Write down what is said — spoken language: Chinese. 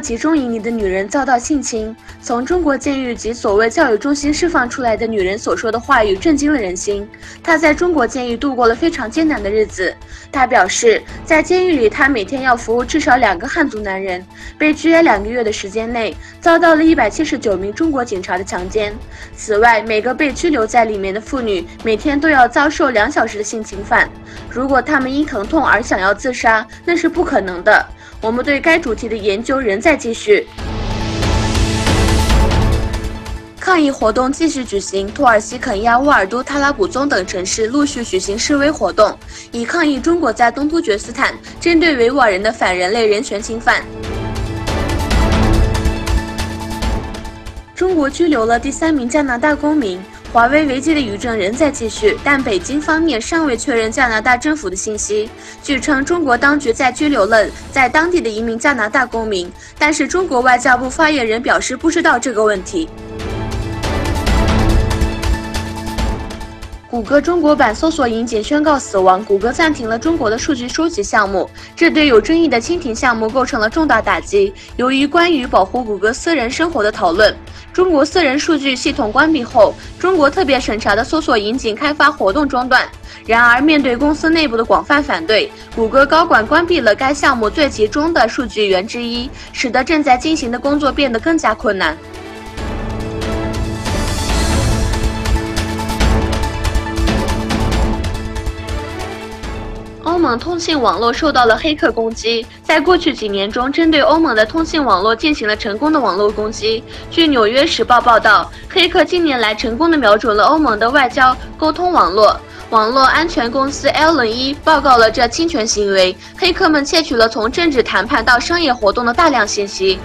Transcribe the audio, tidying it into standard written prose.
集中营里的女人遭到性侵。从中国监狱及所谓教育中心释放出来的女人所说的话语震惊了人心。她在中国监狱度过了非常艰难的日子。她表示，在监狱里，她每天要服务至少2个汉族男人，被拘押2个月的时间内，遭到了179名中国警察的强奸。此外，每个被拘留在里面的妇女每天都要遭受2小时的性侵犯。如果她们因疼痛而想要自杀，那是不可能的。我们对该主题的研究仍在继续。抗议活动继续举行，土耳其肯亚、沃尔都、塔拉卜宗等城市陆续举行示威活动，以抗议中国在东突厥斯坦针对维吾尔人的反人类人权侵犯。中国拘留了第3名加拿大公民。华为危机的余震仍在继续，但北京方面尚未确认加拿大政府的信息。据称，中国当局在拘留了在当地的1名加拿大公民，但是中国外交部发言人表示不知道这个问题。谷歌中国版搜索引擎宣告死亡，谷歌暂停了中国的数据收集项目，这对有争议的蜻蜓项目构成了重大打击。由于关于保护谷歌私人生活的讨论，中国私人数据系统关闭后，中国特别审查的搜索引擎开发活动中断。然而，面对公司内部的广泛反对，谷歌高管关闭了该项目最集中的数据源之一，使得正在进行的工作变得更加困难。欧盟通信网络受到了黑客攻击。在过去几年中，针对欧盟的通信网络进行了成功的网络攻击。据《纽约时报》报道，黑客近年来成功地瞄准了欧盟的外交沟通网络。网络安全公司 L1报告了这侵权行为，黑客们窃取了从政治谈判到商业活动的大量信息。